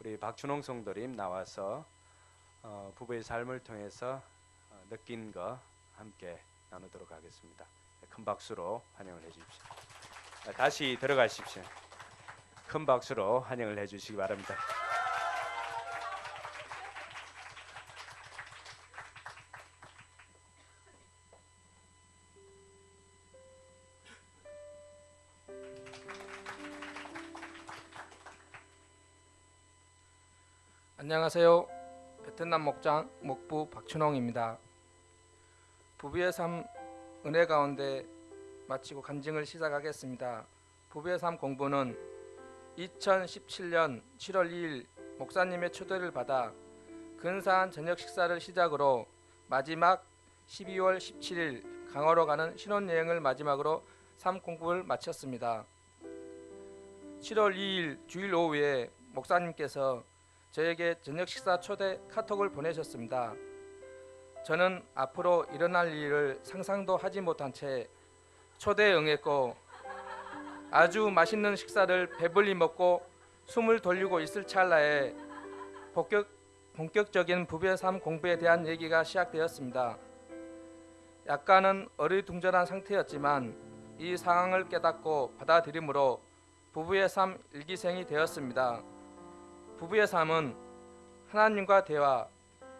우리 박춘홍 성도님 나와서 부부의 삶을 통해서 느낀 거 함께 나누도록 하겠습니다. 큰 박수로 환영을 해주십시오. 다시 들어가십시오. 큰 박수로 환영을 해주시기 바랍니다. 안녕하세요. 베트남 목장 목부 박춘홍입니다. 부부의 삶 은혜 가운데 마치고 간증을 시작하겠습니다. 부부의 삶 공부는 2017년 7월 2일 목사님의 초대를 받아 근사한 저녁 식사를 시작으로 마지막 12월 17일 강화로 가는 신혼여행을 마지막으로 삶 공부를 마쳤습니다. 7월 2일 주일 오후에 목사님께서 저에게 저녁 식사 초대 카톡을 보내셨습니다. 저는 앞으로 일어날 일을 상상도 하지 못한 채 초대에 응했고 아주 맛있는 식사를 배불리 먹고 숨을 돌리고 있을 찰나에 본격적인 부부의 삶 공부에 대한 얘기가 시작되었습니다. 약간은 어리둥절한 상태였지만 이 상황을 깨닫고 받아들임으로 부부의 삶 일기생이 되었습니다. 부부의 삶은 하나님과 대화,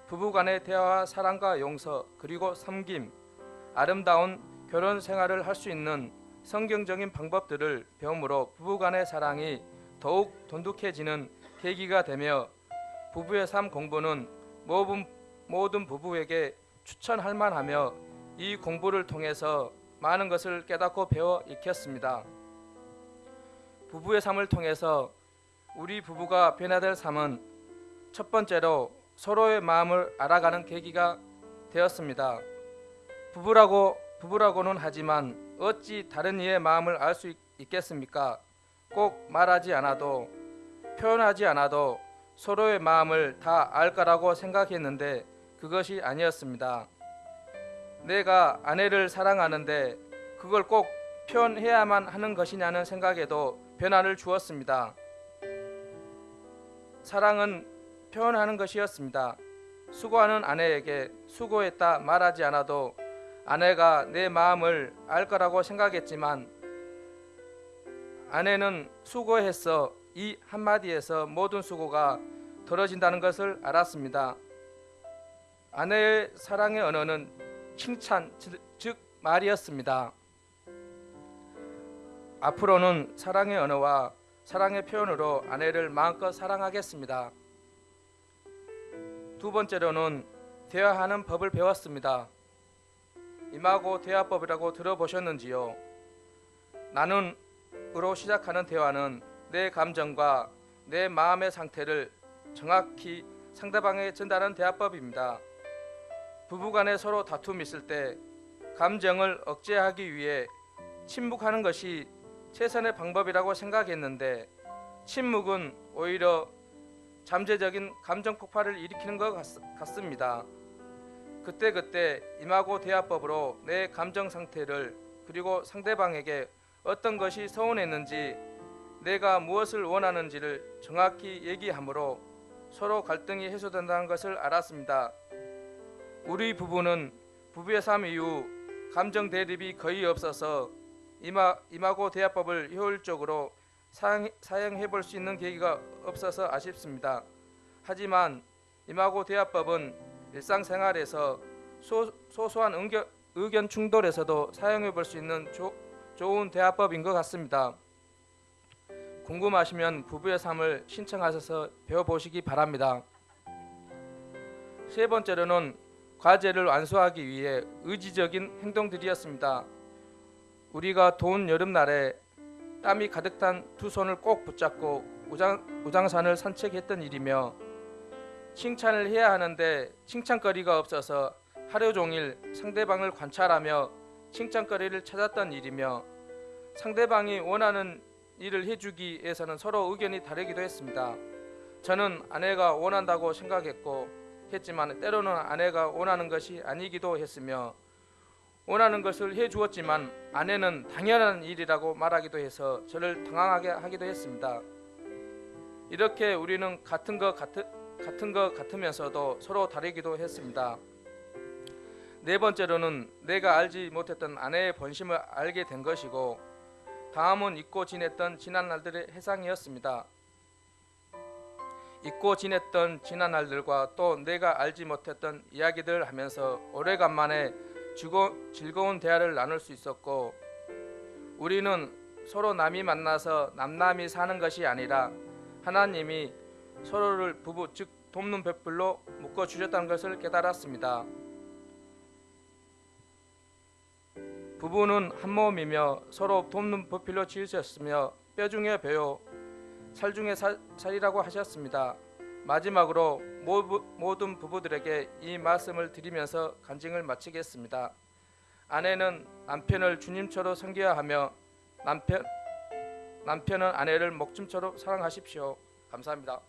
부부간의 대화와 사랑과 용서, 그리고 섬김, 아름다운 결혼 생활을 할 수 있는 성경적인 방법들을 배움으로 부부간의 사랑이 더욱 돈독해지는 계기가 되며 부부의 삶 공부는 모든 부부에게 추천할 만하며 이 공부를 통해서 많은 것을 깨닫고 배워 익혔습니다. 부부의 삶을 통해서 우리 부부가 변화될 삶은 첫 번째로 서로의 마음을 알아가는 계기가 되었습니다. 부부라고는 하지만 어찌 다른 이의 마음을 알 수 있겠습니까? 꼭 말하지 않아도 표현하지 않아도 서로의 마음을 다 알 거라고 생각했는데 그것이 아니었습니다. 내가 아내를 사랑하는데 그걸 꼭 표현해야만 하는 것이냐는 생각에도 변화를 주었습니다. 사랑은 표현하는 것이었습니다. 수고하는 아내에게 수고했다 말하지 않아도 아내가 내 마음을 알 거라고 생각했지만 아내는 수고했어 이 한마디에서 모든 수고가 덜어진다는 것을 알았습니다. 아내의 사랑의 언어는 칭찬, 즉 말이었습니다. 앞으로는 사랑의 언어와 사랑의 표현으로 아내를 마음껏 사랑하겠습니다. 두 번째로는 대화하는 법을 배웠습니다. 임하고 대화법이라고 들어보셨는지요? 나는으로 시작하는 대화는 내 감정과 내 마음의 상태를 정확히 상대방에게 전달하는 대화법입니다. 부부간에 서로 다툼이 있을 때 감정을 억제하기 위해 침묵하는 것이 최선의 방법이라고 생각했는데 침묵은 오히려 잠재적인 감정 폭발을 일으키는 것 같습니다. 그때 임하고 대화법으로 내 감정 상태를 그리고 상대방에게 어떤 것이 서운했는지 내가 무엇을 원하는지를 정확히 얘기함으로 서로 갈등이 해소된다는 것을 알았습니다. 우리 부부는 부부의 삶 이후 감정 대립이 거의 없어서 임하고 대화법을 효율적으로 사용해 볼 수 있는 계기가 없어서 아쉽습니다. 하지만 임하고 대화법은 일상생활에서 소소한 의견 충돌에서도 사용해 볼 수 있는 좋은 대화법인 것 같습니다. 궁금하시면 부부의 삶을 신청하셔서 배워보시기 바랍니다. 세 번째로는 과제를 완수하기 위해 의지적인 행동들이었습니다. 우리가 더운 여름날에 땀이 가득 탄 두 손을 꼭 붙잡고 우장산을 산책했던 일이며 칭찬을 해야 하는데 칭찬거리가 없어서 하루 종일 상대방을 관찰하며 칭찬거리를 찾았던 일이며 상대방이 원하는 일을 해주기 위해서는 서로 의견이 다르기도 했습니다. 저는 아내가 원한다고 생각했지만 때로는 아내가 원하는 것이 아니기도 했으며 원하는 것을 해주었지만 아내는 당연한 일이라고 말하기도 해서 저를 당황하게 하기도 했습니다. 이렇게 우리는 같은 것 같으면서도 서로 다르기도 했습니다. 네 번째로는 내가 알지 못했던 아내의 본심을 알게 된 것이고, 다음은 잊고 지냈던 지난 날들의 해상이었습니다. 잊고 지냈던 지난 날들과 또 내가 알지 못했던 이야기들을 하면서 오래간만에 즐거운 대화를 나눌 수 있었고, 우리는 서로 남이 만나서 남남이 사는 것이 아니라 하나님이 서로를 부부 즉 돕는 벽불로 묶어 주셨다는 것을 깨달았습니다. 부부는 한 몸이며 서로 돕는 부필로 지으셨으며 뼈 중에 뼈요 살 중에 살이라고 하셨습니다. 마지막으로 모든 부부들에게 이 말씀을 드리면서 간증을 마치겠습니다. 아내는 남편을 주님처럼 섬겨야 하며 남편은 아내를 목숨처럼 사랑하십시오. 감사합니다.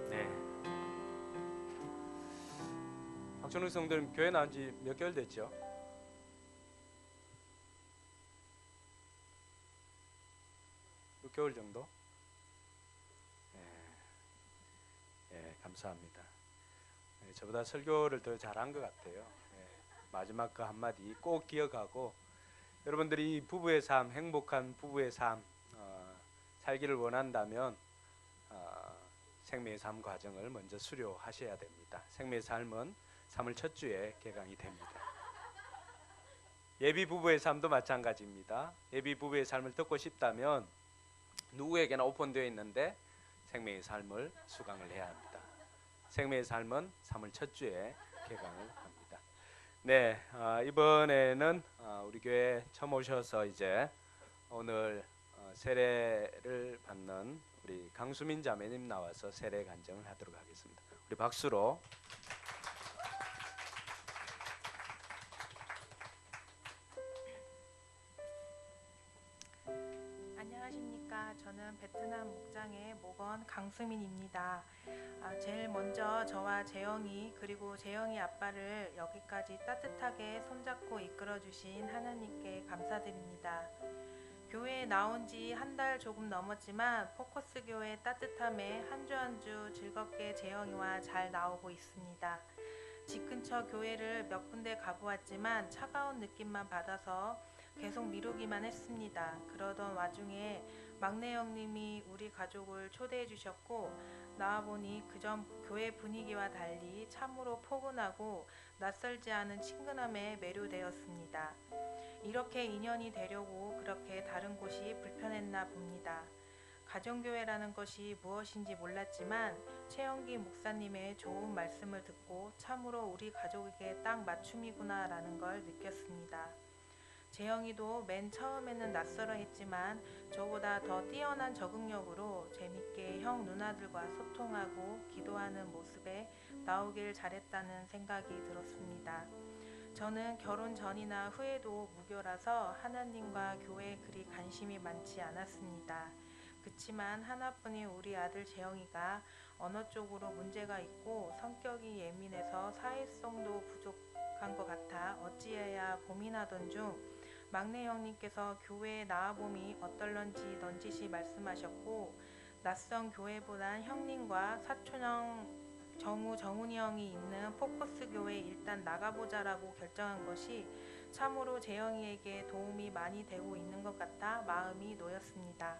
네. 박준욱 성도님 교회 나온 지 몇 개월 됐죠? 6개월 정도? 감사합니다. 저보다 설교를 더 잘한 것 같아요. 마지막 그 한마디 꼭 기억하고, 여러분들이 부부의 삶, 행복한 부부의 삶 살기를 원한다면 생명의 삶 과정을 먼저 수료하셔야 됩니다. 생명의 삶은 3월 첫 주에 개강이 됩니다. 예비 부부의 삶도 마찬가지입니다. 예비 부부의 삶을 듣고 싶다면 누구에게나 오픈되어 있는데 생명의 삶을 수강을 해야 합니다. 생명의 삶은 3월 첫 주에 개강을 합니다. 네, 이번에는 우리 교회 처음 오셔서 이제 오늘 세례를 받는 우리 강수민 자매님 나와서 세례 간증을 하도록 하겠습니다. 우리 박수로. 안녕하십니까. 저는 베트남 목장의 목원 강수민입니다. 제일 먼저 저와 재영이 그리고 재영이 아빠를 여기까지 따뜻하게 손잡고 이끌어주신 하나님께 감사드립니다. 교회에 나온 지 한 달 조금 넘었지만 포커스 교회 따뜻함에 한 주 한 주 즐겁게 재영이와 잘 나오고 있습니다. 집 근처 교회를 몇 군데 가보았지만 차가운 느낌만 받아서 계속 미루기만 했습니다. 그러던 와중에 막내 형님이 우리 가족을 초대해 주셨고, 나와보니 그전 교회 분위기와 달리 참으로 포근하고 낯설지 않은 친근함에 매료되었습니다. 이렇게 인연이 되려고 그렇게 다른 곳이 불편했나 봅니다. 가정교회라는 것이 무엇인지 몰랐지만 최영기 목사님의 좋은 말씀을 듣고 참으로 우리 가족에게 딱 맞춤이구나 라는 걸 느꼈습니다. 재영이도 맨 처음에는 낯설어 했지만 저보다 더 뛰어난 적응력으로 재밌게 형 누나들과 소통하고 기도하는 모습에 나오길 잘했다는 생각이 들었습니다. 저는 결혼 전이나 후에도 무교라서 하나님과 교회에 그리 관심이 많지 않았습니다. 그치만 하나뿐인 우리 아들 재영이가 언어 쪽으로 문제가 있고 성격이 예민해서 사회성도 부족한 것 같아 어찌해야 고민하던 중 막내 형님께서 교회에 나와봄이 어떨런지 넌지시 말씀하셨고, 낯선 교회보단 형님과 사촌형 정훈이 형이 있는 포커스 교회에 일단 나가보자라고 결정한 것이 참으로 재영이에게 도움이 많이 되고 있는 것 같아 마음이 놓였습니다.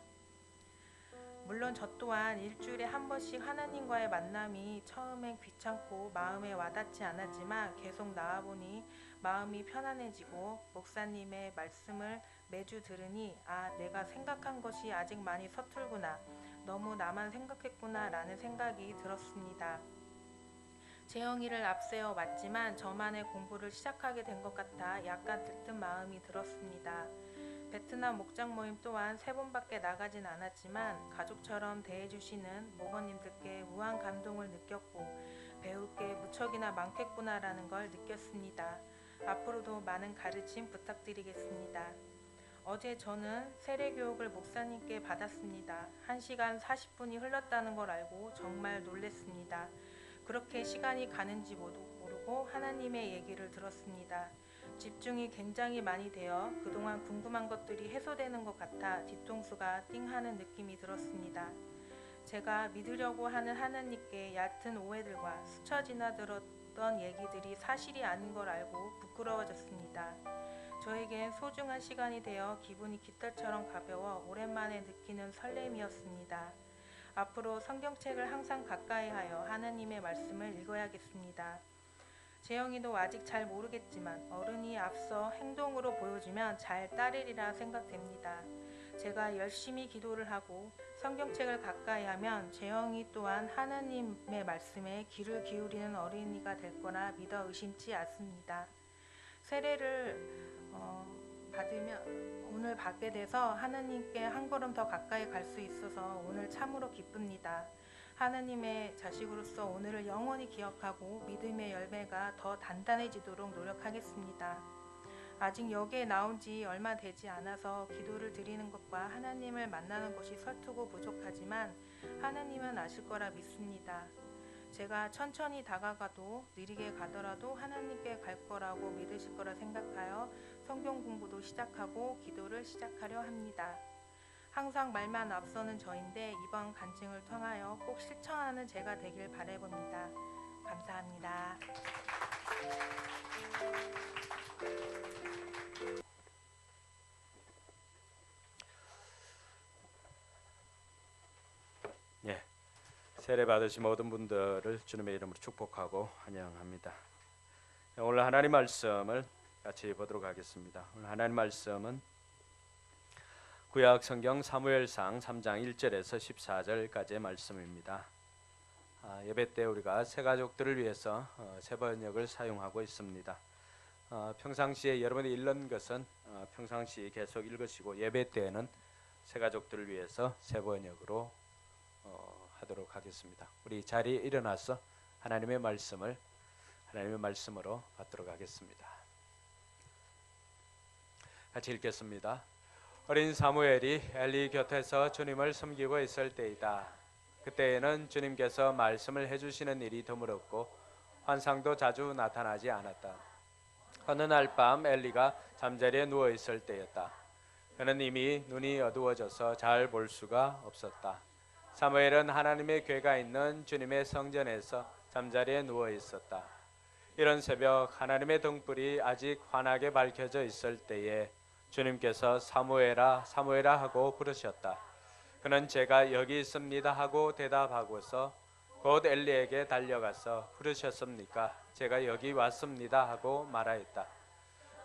물론 저 또한 일주일에 한 번씩 하나님과의 만남이 처음엔 귀찮고 마음에 와닿지 않았지만 계속 나와보니 마음이 편안해지고 목사님의 말씀을 매주 들으니 내가 생각한 것이 아직 많이 서툴구나, 너무 나만 생각했구나 라는 생각이 들었습니다. 재영이를 앞세워 왔지만 저만의 공부를 시작하게 된 것 같아 약간 들뜬 마음이 들었습니다. 베트남 목장 모임 또한 3번밖에 나가진 않았지만 가족처럼 대해주시는 목원님들께 무한 감동을 느꼈고 배울 게 무척이나 많겠구나 라는 걸 느꼈습니다. 앞으로도 많은 가르침 부탁드리겠습니다. 어제 저는 세례교육을 목사님께 받았습니다. 1시간 40분이 흘렀다는 걸 알고 정말 놀랐습니다. 그렇게 시간이 가는지 모르고 하나님의 얘기를 들었습니다. 집중이 굉장히 많이 되어 그동안 궁금한 것들이 해소되는 것 같아 뒤통수가 띵하는 느낌이 들었습니다. 제가 믿으려고 하는 하나님께 얕은 오해들과 스쳐 지나들었던 얘기들이 사실이 아닌 걸 알고 부끄러워졌습니다. 저에겐 소중한 시간이 되어 기분이 깃털처럼 가벼워 오랜만에 느끼는 설렘이었습니다. 앞으로 성경책을 항상 가까이 하여 하나님의 말씀을 읽어야겠습니다. 재영이도 아직 잘 모르겠지만 어른이 앞서 행동으로 보여주면 잘 따르리라 생각됩니다. 제가 열심히 기도를 하고 성경책을 가까이 하면 재영이 또한 하나님의 말씀에 귀를 기울이는 어린이가 될 거라 믿어 의심치 않습니다. 세례를 오늘 받게 돼서 하나님께 한 걸음 더 가까이 갈 수 있어서 오늘 참으로 기쁩니다. 하나님의 자식으로서 오늘을 영원히 기억하고 믿음의 열매가 더 단단해지도록 노력하겠습니다. 아직 여기에 나온 지 얼마 되지 않아서 기도를 드리는 것과 하나님을 만나는 것이 서투고 부족하지만 하나님은 아실 거라 믿습니다. 제가 천천히 다가가도 느리게 가더라도 하나님께 갈 거라고 믿으실 거라 생각하여 성경 공부도 시작하고 기도를 시작하려 합니다. 항상 말만 앞서는 저인데 이번 간증을 통하여 꼭 실천하는 제가 되길 바라봅니다. 감사합니다. 예, 세례 받으신 모든 분들을 주님의 이름으로 축복하고 환영합니다. 오늘 하나님 말씀을 같이 보도록 하겠습니다. 오늘 하나님 말씀은 구약 성경 사무엘상 3장 1절에서 14절까지의 말씀입니다. 예배 때 우리가 새 가족들을 위해서 새 번역을 사용하고 있습니다. 평상시에 여러분이 읽는 것은 평상시 계속 읽으시고 예배 때에는 새 가족들을 위해서 새 번역으로 하도록 하겠습니다. 우리 자리에 일어나서 하나님의 말씀으로 받도록 하겠습니다. 같이 읽겠습니다. 어린 사무엘이 엘리 곁에서 주님을 섬기고 있을 때이다. 그때에는 주님께서 말씀을 해주시는 일이 드물었고 환상도 자주 나타나지 않았다. 어느 날 밤 엘리가 잠자리에 누워 있을 때였다. 그는 이미 눈이 어두워져서 잘 볼 수가 없었다. 사무엘은 하나님의 궤가 있는 주님의 성전에서 잠자리에 누워 있었다. 이런 새벽 하나님의 등불이 아직 환하게 밝혀져 있을 때에 주님께서 사무엘아 사무엘아 하고 부르셨다. 그는 제가 여기 있습니다 하고 대답하고서 곧 엘리에게 달려가서 부르셨습니까? 제가 여기 왔습니다 하고 말하였다.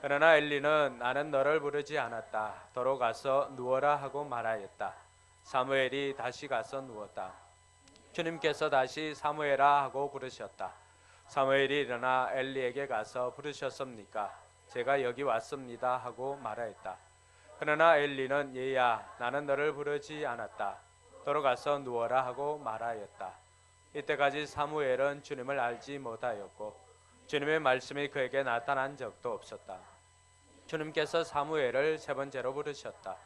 그러나 엘리는 나는 너를 부르지 않았다. 더러 가서 누워라 하고 말하였다. 사무엘이 다시 가서 누웠다. 주님께서 다시 사무엘아 하고 부르셨다. 사무엘이 일어나 엘리에게 가서 부르셨습니까? 제가 여기 왔습니다 하고 말하였다. 그러나 엘리는 얘야 나는 너를 부르지 않았다. 돌아가서 누워라 하고 말하였다. 이때까지 사무엘은 주님을 알지 못하였고 주님의 말씀이 그에게 나타난 적도 없었다. 주님께서 사무엘을 세 번째로 부르셨다.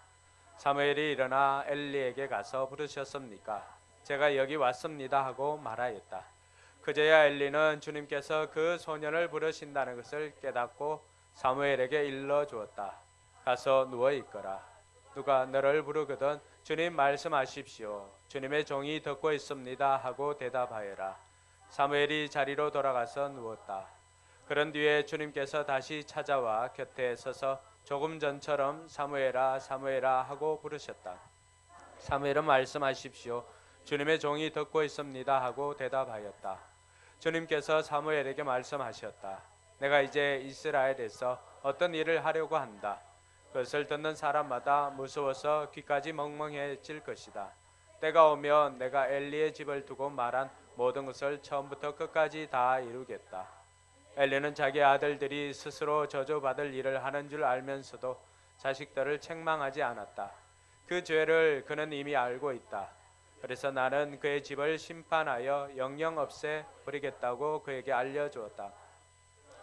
사무엘이 일어나 엘리에게 가서 부르셨습니까? 제가 여기 왔습니다 하고 말하였다. 그제야 엘리는 주님께서 그 소년을 부르신다는 것을 깨닫고 사무엘에게 일러주었다. 가서 누워 있거라. 누가 너를 부르거든 주님 말씀하십시오. 주님의 종이 듣고 있습니다 하고 대답하여라. 사무엘이 자리로 돌아가서 누웠다. 그런 뒤에 주님께서 다시 찾아와 곁에 서서 조금 전처럼 사무엘아 사무엘아 하고 부르셨다. 사무엘은 말씀하십시오. 주님의 종이 듣고 있습니다 하고 대답하였다. 주님께서 사무엘에게 말씀하셨다. 내가 이제 이스라엘에서 어떤 일을 하려고 한다. 그것을 듣는 사람마다 무서워서 귀까지 멍멍해질 것이다. 때가 오면 내가 엘리의 집을 두고 말한 모든 것을 처음부터 끝까지 다 이루겠다. 엘리는 자기 아들들이 스스로 저주받을 일을 하는 줄 알면서도 자식들을 책망하지 않았다. 그 죄를 그는 이미 알고 있다. 그래서 나는 그의 집을 심판하여 영영 없애 버리겠다고 그에게 알려주었다.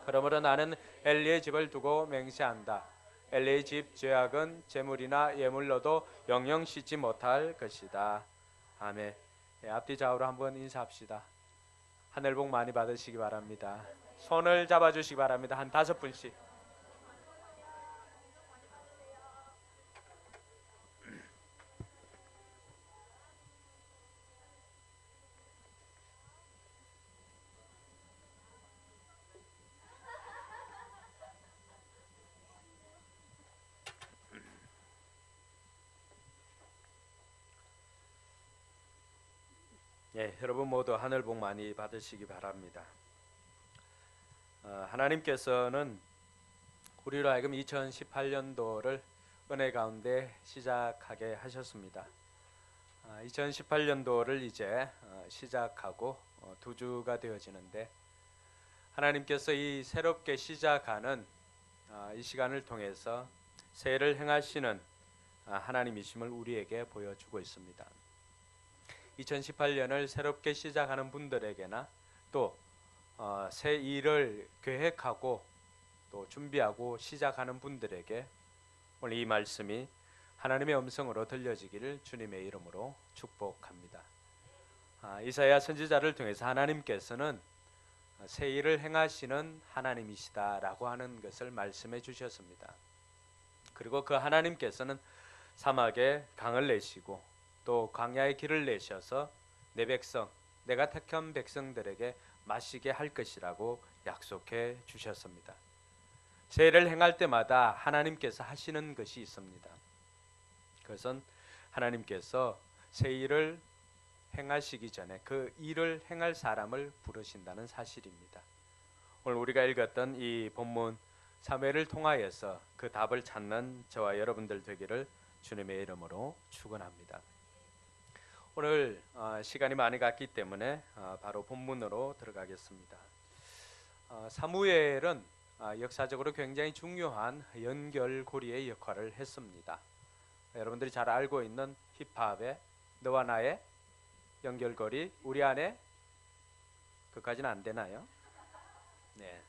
그러므로 나는 엘리의 집을 두고 맹세한다. 엘리의 집 죄악은 재물이나 예물로도 영영 씻지 못할 것이다. 아멘. 앞뒤 좌우로 한번 인사합시다. 하늘 복 많이 받으시기 바랍니다. 손을 잡아주시기 바랍니다. 한 5분씩. 네, 여러분 모두 하늘 복 많이 받으시기 바랍니다. 하나님께서는 우리로 하여금 2018년도를 은혜 가운데 시작하게 하셨습니다. 2018년도를 이제 시작하고 두 주가 되어지는데 하나님께서 이 새롭게 시작하는 이 시간을 통해서 새해를 행하시는 하나님이심을 우리에게 보여주고 있습니다. 2018년을 새롭게 시작하는 분들에게나 또 새 일을 계획하고 또 준비하고 시작하는 분들에게 오늘 이 말씀이 하나님의 음성으로 들려지기를 주님의 이름으로 축복합니다. 이사야 선지자를 통해서 하나님께서는 새 일을 행하시는 하나님이시다라고 하는 것을 말씀해 주셨습니다. 그리고 그 하나님께서는 사막에 강을 내시고 또 광야의 길을 내셔서 내 백성, 내가 택한 백성들에게 마시게 할 것이라고 약속해 주셨습니다. 새해를 행할 때마다 하나님께서 하시는 것이 있습니다. 그것은 하나님께서 새 일을 행하시기 전에 그 일을 행할 사람을 부르신다는 사실입니다. 오늘 우리가 읽었던 이 본문 사무엘을 통하여서 그 답을 찾는 저와 여러분들 되기를 주님의 이름으로 축원합니다. 오늘 시간이 많이 갔기 때문에 바로 본문으로 들어가겠습니다. 사무엘은 역사적으로 굉장히 중요한 연결고리의 역할을 했습니다. 여러분들이 잘 알고 있는 힙합의 너와 나의 연결고리, 우리 안에 그까지는 안 되나요? 네.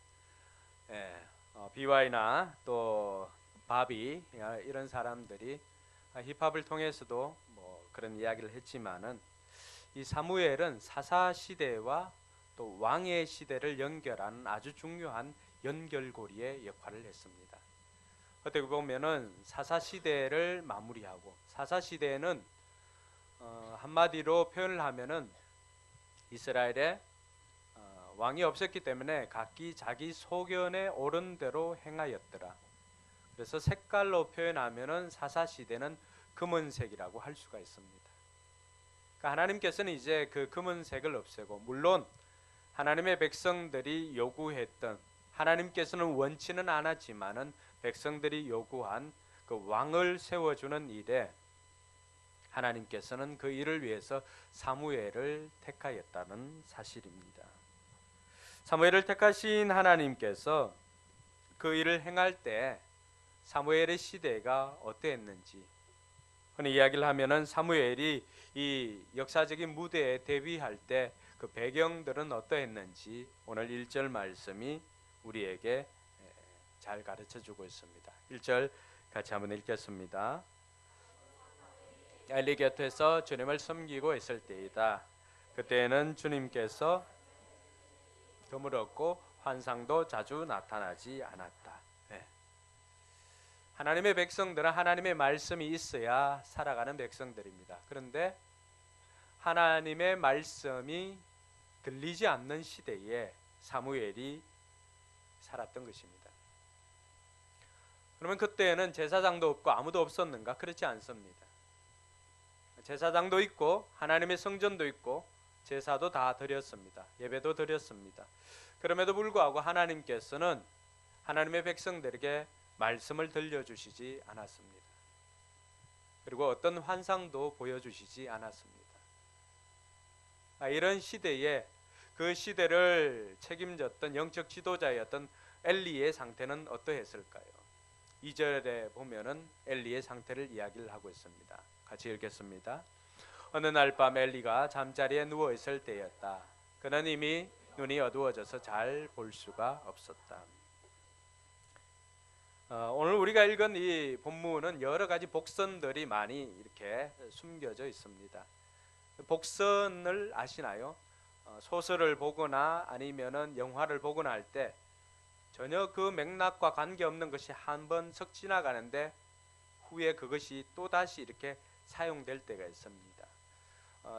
BY나 또 바비 이런 사람들이 힙합을 통해서도 뭐 그런 이야기를 했지만은 이 사무엘은 사사 시대와 또 왕의 시대를 연결하는 아주 중요한 연결고리의 역할을 했습니다. 어떻게 보면은 사사 시대를 마무리하고 사사 시대는 한마디로 표현을 하면은 이스라엘에 왕이 없었기 때문에 각기 자기 소견에 옳은 대로 행하였더라. 그래서 색깔로 표현하면은 사사 시대는 검은색이라고 할 수가 있습니다. 그러니까 하나님께서는 이제 그 검은색을 없애고 물론 하나님의 백성들이 요구했던 하나님께서는 원치는 않았지만은 백성들이 요구한 그 왕을 세워주는 일에 하나님께서는 그 일을 위해서 사무엘을 택하였다는 사실입니다. 사무엘을 택하신 하나님께서 그 일을 행할 때 사무엘의 시대가 어떠했는지 흔히 이야기를 하면은 사무엘이 이 역사적인 무대에 데뷔할 때 그 배경들은 어떠했는지 오늘 1절 말씀이 우리에게 잘 가르쳐 주고 있습니다. 1절 같이 한번 읽겠습니다. 엘리 곁에서 주님을 섬기고 있을 때이다. 그때에는 주님께서 드물었고 환상도 자주 나타나지 않았다. 하나님의 백성들은 하나님의 말씀이 있어야 살아가는 백성들입니다. 그런데 하나님의 말씀이 들리지 않는 시대에 사무엘이 살았던 것입니다. 그러면 그때는 제사장도 없고 아무도 없었는가? 그렇지 않습니다. 제사장도 있고 하나님의 성전도 있고 제사도 다 드렸습니다. 예배도 드렸습니다. 그럼에도 불구하고 하나님께서는 하나님의 백성들에게 말씀을 들려주시지 않았습니다. 그리고 어떤 환상도 보여주시지 않았습니다. 이런 시대에 그 시대를 책임졌던 영적 지도자였던 엘리의 상태는 어떠했을까요? 2절에 보면은 엘리의 상태를 이야기를 하고 있습니다. 같이 읽겠습니다. 어느 날 밤 엘리가 잠자리에 누워 있을 때였다. 그는 이미 눈이 어두워져서 잘 볼 수가 없었다. 오늘 우리가 읽은 이 본문은 여러 가지 복선들이 많이 이렇게 숨겨져 있습니다. 복선을 아시나요? 소설을 보거나 아니면은 영화를 보거나 할 때 전혀 그 맥락과 관계없는 것이 한 번 석 지나가는데 후에 그것이 또다시 이렇게 사용될 때가 있습니다.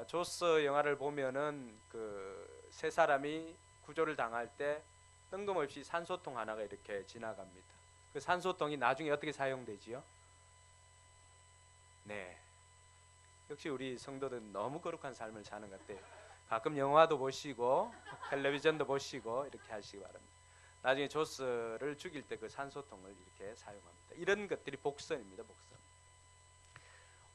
조스 영화를 보면은 그 세 사람이 구조를 당할 때 뜬금없이 산소통 하나가 이렇게 지나갑니다. 그 산소통이 나중에 어떻게 사용되지요? 네. 역시 우리 성도들은 너무 거룩한 삶을 사는 것 같아요. 가끔 영화도 보시고 텔레비전도 보시고 이렇게 하시기 바랍니다. 나중에 조스를 죽일 때 그 산소통을 이렇게 사용합니다. 이런 것들이 복선입니다. 복선.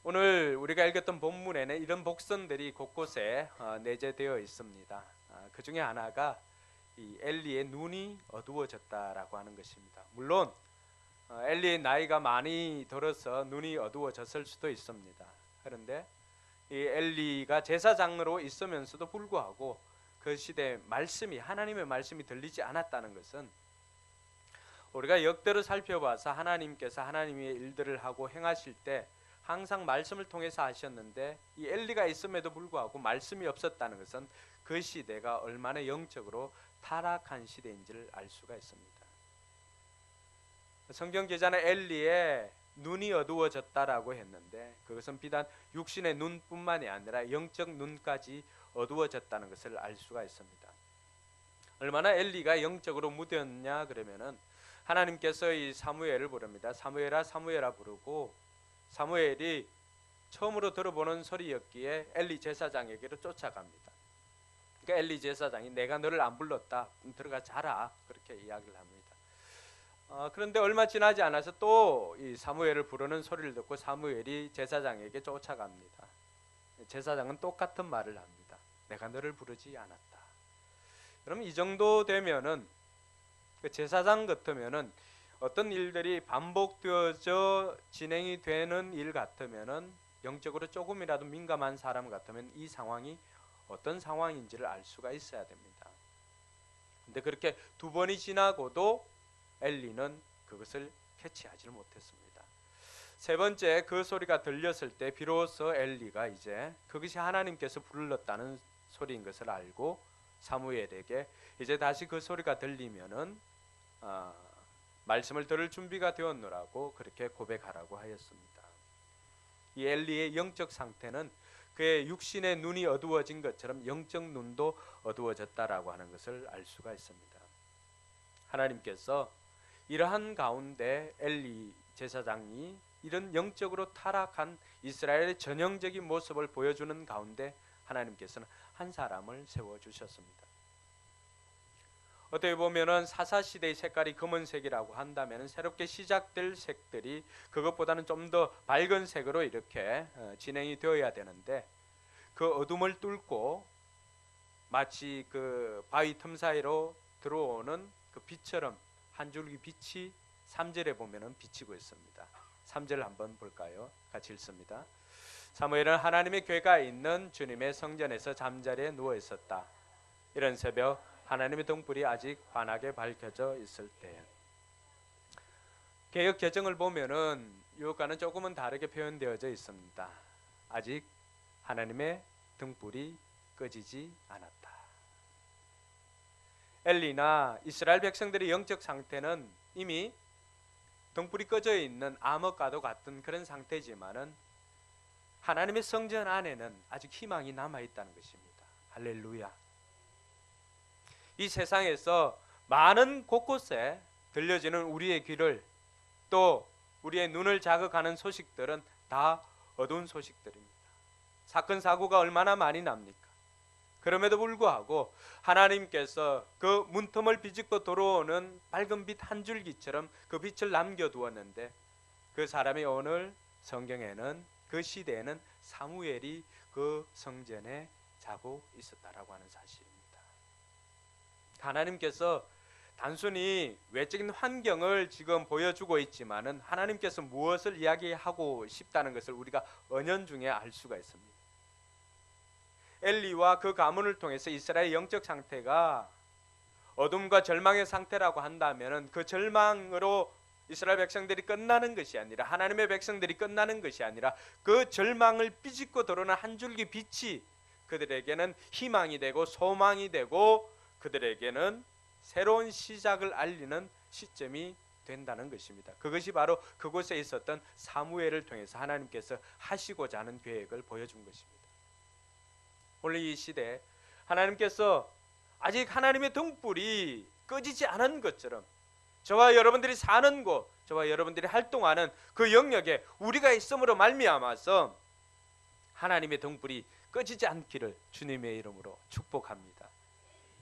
오늘 우리가 읽었던 본문에는 이런 복선들이 곳곳에 내재되어 있습니다. 그 중에 하나가 이 엘리의 눈이 어두워졌다라고 하는 것입니다. 물론 엘리의 나이가 많이 들어서 눈이 어두워졌을 수도 있습니다. 그런데 이 엘리가 제사장으로 있으면서도 불구하고 그 시대에 하나님의 말씀이 들리지 않았다는 것은 우리가 역대로 살펴봐서 하나님께서 하나님의 일들을 하고 행하실 때 항상 말씀을 통해서 하셨는데 이 엘리가 있음에도 불구하고 말씀이 없었다는 것은 그 시대가 얼마나 영적으로 타락한 시대인지를 알 수가 있습니다. 성경 기자는 엘리의 눈이 어두워졌다라고 했는데 그것은 비단 육신의 눈뿐만이 아니라 영적 눈까지 어두워졌다는 것을 알 수가 있습니다. 얼마나 엘리가 영적으로 무뎠냐 그러면은 하나님께서 이 사무엘을 부릅니다. 사무엘아 사무엘아 부르고 사무엘이 처음으로 들어보는 소리였기에 엘리 제사장에게로 쫓아갑니다. 그러니까 엘리 제사장이 내가 너를 안 불렀다. 들어가 자라. 그렇게 이야기를 합니다. 그런데 얼마 지나지 않아서 또 이 사무엘을 부르는 소리를 듣고 사무엘이 제사장에게 쫓아갑니다. 제사장은 똑같은 말을 합니다. 내가 너를 부르지 않았다. 그럼 이 정도 되면은 그 제사장 같으면은 어떤 일들이 반복되어져 진행이 되는 일 같으면은 영적으로 조금이라도 민감한 사람 같으면 이 상황이 어떤 상황인지를 알 수가 있어야 됩니다. 근데 그렇게 두 번이 지나고도 엘리는 그것을 캐치하지 못했습니다. 세 번째 그 소리가 들렸을 때 비로소 엘리가 이제 그것이 하나님께서 불렀다는 소리인 것을 알고 사무엘에게 이제 다시 그 소리가 들리면은 말씀을 들을 준비가 되었노라고 그렇게 고백하라고 하였습니다. 이 엘리의 영적 상태는 그의 육신의 눈이 어두워진 것처럼 영적 눈도 어두워졌다라고 하는 것을 알 수가 있습니다. 하나님께서 이러한 가운데 엘리 제사장이 이런 영적으로 타락한 이스라엘의 전형적인 모습을 보여주는 가운데 하나님께서는 한 사람을 세워주셨습니다. 어떻게 보면은 사사시대의 색깔이 검은색이라고 한다면 새롭게 시작될 색들이 그것보다는 좀 더 밝은 색으로 이렇게 진행이 되어야 되는데 그 어둠을 뚫고 마치 그 바위 틈 사이로 들어오는 그 빛처럼 한 줄기 빛이 3절에 보면은 비치고 있습니다. 3절 한번 볼까요? 같이 읽습니다. 사무엘은 하나님의 궤가 있는 주님의 성전에서 잠자리에 누워 있었다. 이런 새벽 하나님의 등불이 아직 환하게 밝혀져 있을 때. 개역 개정을 보면은 이것과는 조금은 다르게 표현되어져 있습니다. 아직 하나님의 등불이 꺼지지 않았다. 엘리나 이스라엘 백성들의 영적 상태는 이미 등불이 꺼져 있는 암흑과도 같은 그런 상태지만은 하나님의 성전 안에는 아직 희망이 남아 있다는 것입니다. 할렐루야. 이 세상에서 많은 곳곳에 들려지는 우리의 귀를 또 우리의 눈을 자극하는 소식들은 다 어두운 소식들입니다. 사건 사고가 얼마나 많이 납니까? 그럼에도 불구하고 하나님께서 그 문틈을 비집고 들어오는 밝은 빛 한 줄기처럼 그 빛을 남겨두었는데 그 사람이 오늘 성경에는 그 시대에는 사무엘이 그 성전에 자고 있었다라고 하는 사실입니다. 하나님께서 단순히 외적인 환경을 지금 보여주고 있지만은 하나님께서 무엇을 이야기하고 싶다는 것을 우리가 은연중에 알 수가 있습니다. 엘리와 그 가문을 통해서 이스라엘의 영적 상태가 어둠과 절망의 상태라고 한다면은 그 절망으로 이스라엘 백성들이 끝나는 것이 아니라 하나님의 백성들이 끝나는 것이 아니라 그 절망을 비집고 들어오는 한 줄기 빛이 그들에게는 희망이 되고 소망이 되고 그들에게는 새로운 시작을 알리는 시점이 된다는 것입니다. 그것이 바로 그곳에 있었던 사무엘을 통해서 하나님께서 하시고자 하는 계획을 보여준 것입니다. 오늘 이 시대에 하나님께서 아직 하나님의 등불이 꺼지지 않은 것처럼 저와 여러분들이 사는 곳, 저와 여러분들이 활동하는 그 영역에 우리가 있음으로 말미암아서 하나님의 등불이 꺼지지 않기를 주님의 이름으로 축복합니다.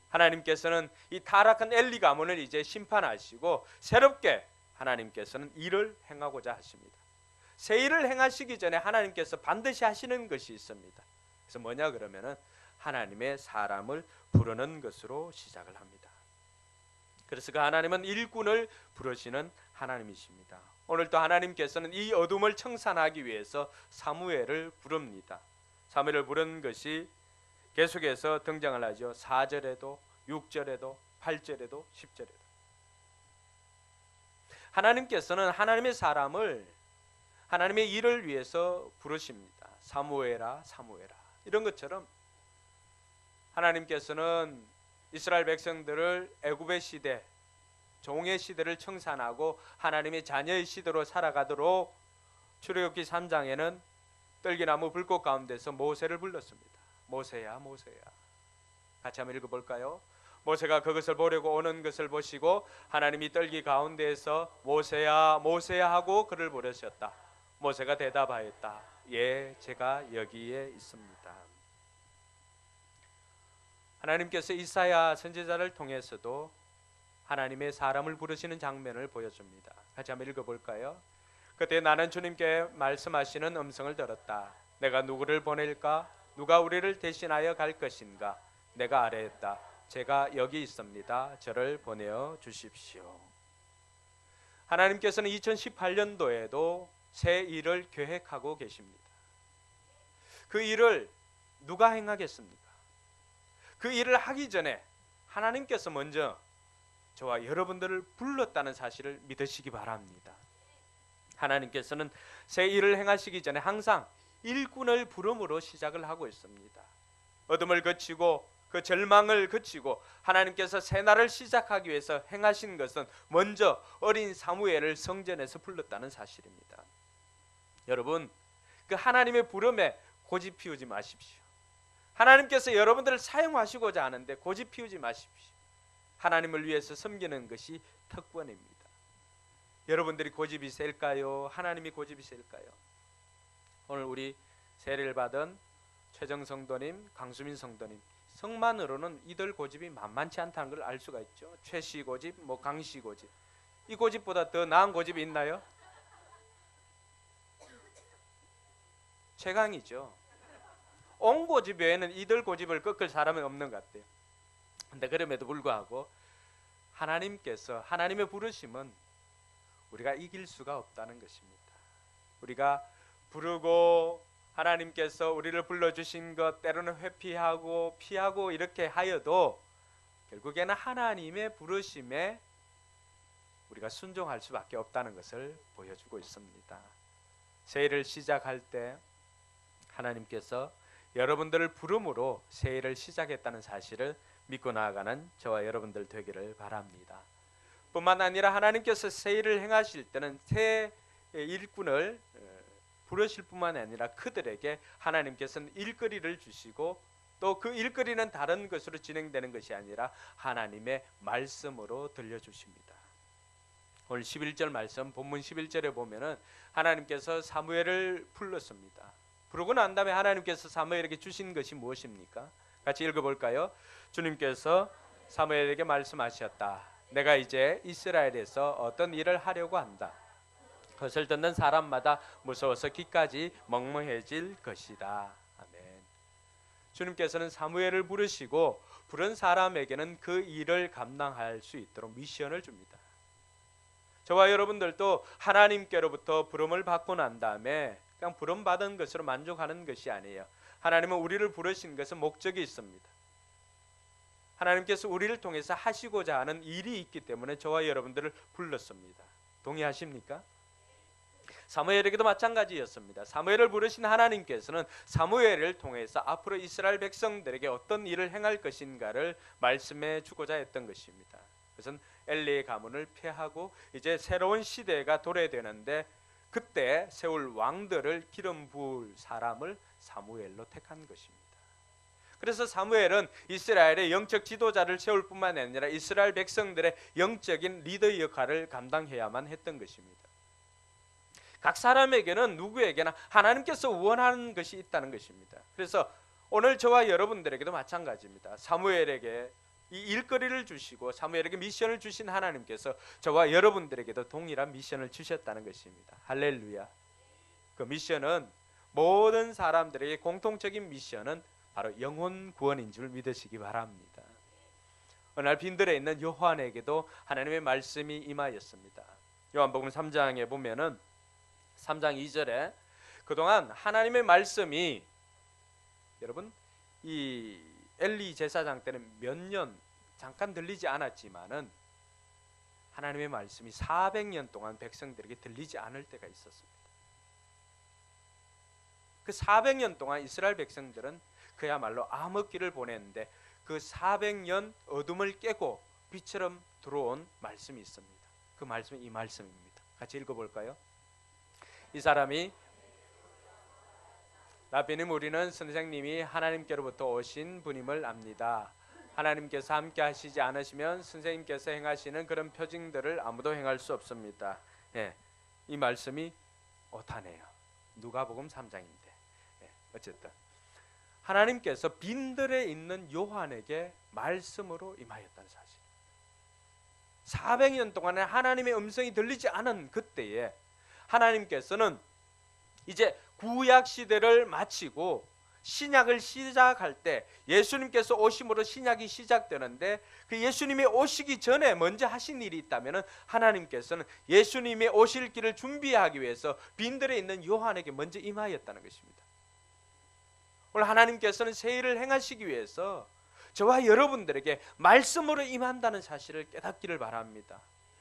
하나님께서는 이 타락한 엘리 가문을 이제 심판하시고 새롭게 하나님께서는 일을 행하고자 하십니다. 새 일을 행하시기 전에 하나님께서 반드시 하시는 것이 있습니다. 그래서 뭐냐 그러면은 하나님의 사람을 부르는 것으로 시작을 합니다. 그래서 그 하나님은 일꾼을 부르시는 하나님이십니다. 오늘도 하나님께서는 이 어둠을 청산하기 위해서 사무엘을 부릅니다. 사무엘을 부른 것이 계속해서 등장을 하죠. 4절에도 6절에도 8절에도 10절에도 하나님께서는 하나님의 사람을 하나님의 일을 위해서 부르십니다. 사무엘아 사무엘아. 이런 것처럼 하나님께서는 이스라엘 백성들을 애굽의 시대, 종의 시대를 청산하고 하나님의 자녀의 시대로 살아가도록 출애굽기 3장에는 떨기나무 불꽃 가운데서 모세를 불렀습니다. 모세야 모세야. 같이 한번 읽어볼까요? 모세가 그것을 보려고 오는 것을 보시고 하나님이 떨기 가운데에서 모세야 모세야 하고 그를 부르셨다. 모세가 대답하였다. 예, 제가 여기에 있습니다. 하나님께서 이사야 선지자를 통해서도 하나님의 사람을 부르시는 장면을 보여줍니다. 같이 한번 읽어볼까요? 그때 나는 주님께 말씀하시는 음성을 들었다. 내가 누구를 보낼까? 누가 우리를 대신하여 갈 것인가? 내가 아뢰었다. 제가 여기 있습니다. 저를 보내어 주십시오. 하나님께서는 2018년도에도 새 일을 계획하고 계십니다. 그 일을 누가 행하겠습니까? 그 일을 하기 전에 하나님께서 먼저 저와 여러분들을 불렀다는 사실을 믿으시기 바랍니다. 하나님께서는 새 일을 행하시기 전에 항상 일꾼을 부름으로 시작을 하고 있습니다. 어둠을 거치고 그 절망을 거치고 하나님께서 새 날을 시작하기 위해서 행하신 것은 먼저 어린 사무엘을 성전에서 불렀다는 사실입니다. 여러분, 그 하나님의 부름에 고집 피우지 마십시오. 하나님께서 여러분들을 사용하시고자 하는데 고집 피우지 마십시오. 하나님을 위해서 섬기는 것이 특권입니다. 여러분들이 고집이 셀까요? 하나님이 고집이 셀까요? 오늘 우리 세례를 받은 최정 성도님, 강수민 성도님 성만으로는 이들 고집이 만만치 않다는 걸 알 수가 있죠. 최씨 고집, 강씨 고집. 이 고집보다 더 나은 고집이 있나요? 최강이죠. 온 고집 외에는 이들 고집을 꺾을 사람은 없는 것 같아요. 근데 그럼에도 불구하고 하나님께서 하나님의 부르심은 우리가 이길 수가 없다는 것입니다. 우리가 부르고 하나님께서 우리를 불러주신 것 때로는 회피하고 피하고 이렇게 하여도 결국에는 하나님의 부르심에 우리가 순종할 수밖에 없다는 것을 보여주고 있습니다. 새해를 시작할 때 하나님께서 여러분들을 부름으로 새해를 시작했다는 사실을 믿고 나아가는 저와 여러분들 되기를 바랍니다. 뿐만 아니라 하나님께서 새해를 행하실 때는 새 일꾼을 부르실 뿐만 아니라 그들에게 하나님께서는 일거리를 주시고 또 그 일거리는 다른 것으로 진행되는 것이 아니라 하나님의 말씀으로 들려주십니다. 오늘 11절 말씀 본문 11절에 보면은 하나님께서 사무엘을 불렀습니다. 부르고 난 다음에 하나님께서 사무엘에게 주신 것이 무엇입니까? 같이 읽어볼까요? 주님께서 사무엘에게 말씀하셨다. 내가 이제 이스라엘에서 어떤 일을 하려고 한다. 그것을 듣는 사람마다 무서워서 귀까지 멍멍해질 것이다. 아멘. 주님께서는 사무엘을 부르시고 부른 사람에게는 그 일을 감당할 수 있도록 미션을 줍니다. 저와 여러분들도 하나님께로부터 부름을 받고 난 다음에 그냥 부름받은 것으로 만족하는 것이 아니에요. 하나님은 우리를 부르신 것은 목적이 있습니다. 하나님께서 우리를 통해서 하시고자 하는 일이 있기 때문에 저와 여러분들을 불렀습니다. 동의하십니까? 사무엘에게도 마찬가지였습니다. 사무엘을 부르신 하나님께서는 사무엘을 통해서 앞으로 이스라엘 백성들에게 어떤 일을 행할 것인가를 말씀해 주고자 했던 것입니다. 그것은 엘리의 가문을 폐하고 이제 새로운 시대가 도래되는데 그때 세울 왕들을 기름 부을 사람을 사무엘로 택한 것입니다. 그래서 사무엘은 이스라엘의 영적 지도자를 세울 뿐만 아니라 이스라엘 백성들의 영적인 리더 역할을 감당해야만 했던 것입니다. 각 사람에게는 누구에게나 하나님께서 원하는 것이 있다는 것입니다. 그래서 오늘 저와 여러분들에게도 마찬가지입니다. 사무엘에게 이 일거리를 주시고 사무엘에게 미션을 주신 하나님께서 저와 여러분들에게도 동일한 미션을 주셨다는 것입니다. 할렐루야. 그 미션은 모든 사람들에게 공통적인 미션은 바로 영혼 구원인 줄 믿으시기 바랍니다. 어느 날 빈들에 있는 요한에게도 하나님의 말씀이 임하였습니다. 요한복음 3장에 보면은 3장 2절에 그동안 하나님의 말씀이 여러분 이 엘리 제사장 때는 몇 년 잠깐 들리지 않았지만은 하나님의 말씀이 400년 동안 백성들에게 들리지 않을 때가 있었습니다. 그 400년 동안 이스라엘 백성들은 그야말로 암흑기를 보냈는데 그 400년 어둠을 깨고 빛처럼 들어온 말씀이 있습니다. 그 말씀이 이 말씀입니다. 같이 읽어볼까요? 이 사람이 라비님, 우리는 선생님이 하나님께로부터 오신 분임을 압니다. 하나님께서 함께 하시지 않으시면 선생님께서 행하시는 그런 표징들을 아무도 행할 수 없습니다. 이 말씀이 오타네요. 누가복음 3장인데 어쨌든 하나님께서 빈들에 있는 요한에게 말씀으로 임하였다는 사실. 400년 동안에 하나님의 음성이 들리지 않은 그때에 하나님께서는 이제 구약 시대를 마치고 신약을 시작할 때 예수님께서 오심으로 신약이 시작되는데 그 예수님이 오시기 전에 먼저 하신 일이 있다면 하나님께서는 예수님이 오실 길을 준비하기 위해서 빈들에 있는 요한에게 먼저 임하였다는 것입니다. 오늘 하나님께서는 새 일을 행하시기 위해서 저와 여러분들에게 말씀으로 임한다는 사실을 깨닫기를 바랍니다.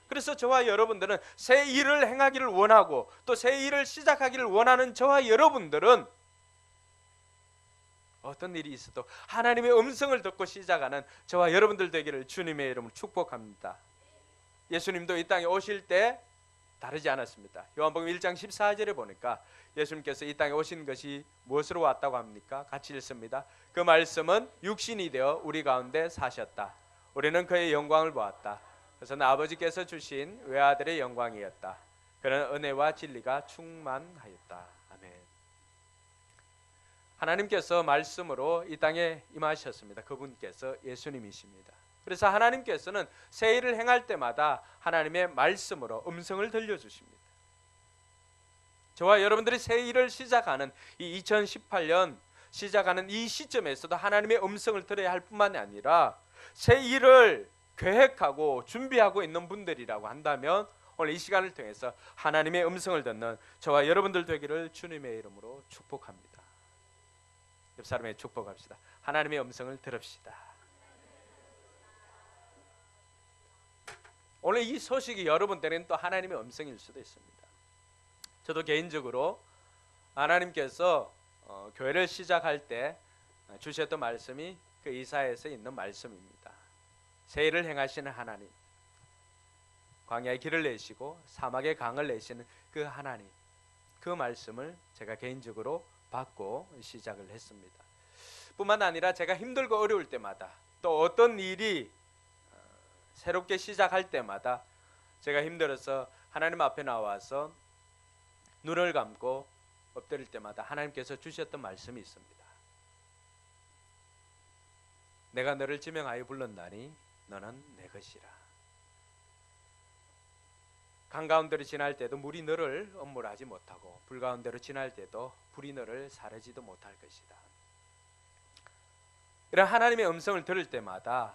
그래서 저와 여러분들은 새 일을 행하기를 원하고 또 새 일을 시작하기를 원하는 저와 여러분들은 어떤 일이 있어도 하나님의 음성을 듣고 시작하는 저와 여러분들 되기를 주님의 이름으로 축복합니다. 예수님도 이 땅에 오실 때 다르지 않았습니다. 요한복음 1장 14절에 보니까 예수님께서 이 땅에 오신 것이 무엇으로 왔다고 합니까? 같이 읽습니다. 그 말씀은 육신이 되어 우리 가운데 사셨다. 우리는 그의 영광을 보았다. 그것은 아버지께서 주신 외아들의 영광이었다. 그는 은혜와 진리가 충만하였다. 아멘. 하나님께서 말씀으로 이 땅에 임하셨습니다. 그분께서 예수님이십니다. 그래서 하나님께서는 새 일을 행할 때마다 하나님의 말씀으로 음성을 들려주십니다. 저와 여러분들이 새 일을 시작하는 이 2018년 시작하는 이 시점에서도 하나님의 음성을 들어야 할 뿐만 아니라 새 일을 계획하고 준비하고 있는 분들이라고 한다면 오늘 이 시간을 통해서 하나님의 음성을 듣는 저와 여러분들 되기를 주님의 이름으로 축복합니다. 옆 사람에게 축복합시다. 하나님의 음성을 들읍시다. 오늘 이 소식이 여러분들에게는 또 하나님의 음성일 수도 있습니다. 저도 개인적으로 하나님께서 교회를 시작할 때 주셨던 말씀이 그 이사야에서 있는 말씀입니다. 새 일을 행하시는 하나님, 광야의 길을 내시고 사막의 강을 내시는 그 하나님, 그 말씀을 제가 개인적으로 받고 시작을 했습니다. 뿐만 아니라 제가 힘들고 어려울 때마다 또 어떤 일이 새롭게 시작할 때마다 제가 힘들어서 하나님 앞에 나와서 눈을 감고 엎드릴 때마다 하나님께서 주셨던 말씀이 있습니다. 내가 너를 지명하여 불렀나니 너는 내 것이라. 강 가운데로 지날 때도 물이 너를 엄물하지 못하고 불 가운데로 지날 때도 불이 너를 사르지도 못할 것이다. 이런 하나님의 음성을 들을 때마다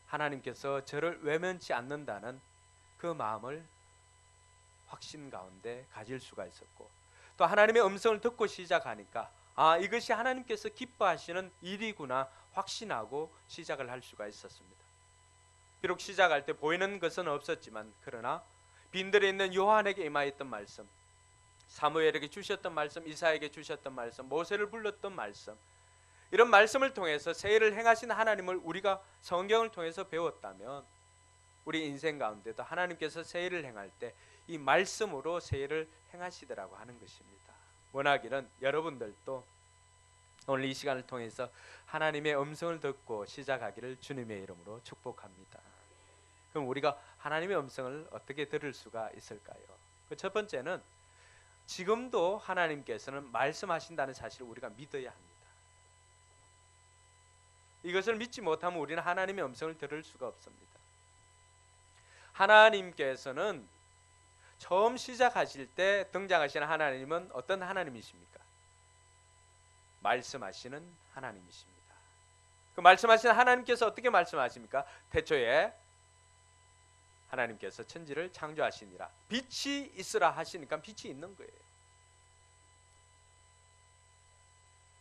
하나님께서 저를 외면치 않는다는 그 마음을 확신 가운데 가질 수가 있었고, 또 하나님의 음성을 듣고 시작하니까 이것이 하나님께서 기뻐하시는 일이구나 확신하고 시작을 할 수가 있었습니다. 비록 시작할 때 보이는 것은 없었지만 그러나 빈들에 있는 요한에게 임하였던 말씀, 사무엘에게 주셨던 말씀, 이사야에게 주셨던 말씀, 모세를 불렀던 말씀, 이런 말씀을 통해서 새 일을 행하신 하나님을 우리가 성경을 통해서 배웠다면 우리 인생 가운데도 하나님께서 새 일을 행할 때 이 말씀으로 새 일을 행하시더라고 하는 것입니다. 원하기는 여러분들도 오늘 이 시간을 통해서 하나님의 음성을 듣고 시작하기를 주님의 이름으로 축복합니다. 그럼 우리가 하나님의 음성을 어떻게 들을 수가 있을까요? 그 첫 번째는 지금도 하나님께서는 말씀하신다는 사실을 우리가 믿어야 합니다. 이것을 믿지 못하면 우리는 하나님의 음성을 들을 수가 없습니다. 하나님께서는 처음 시작하실 때 등장하시는 하나님은 어떤 하나님이십니까? 말씀하시는 하나님이십니다. 그 말씀하시는 하나님께서 어떻게 말씀하십니까? 태초에 하나님께서 천지를 창조하시니라. 빛이 있으라 하시니까 빛이 있는 거예요.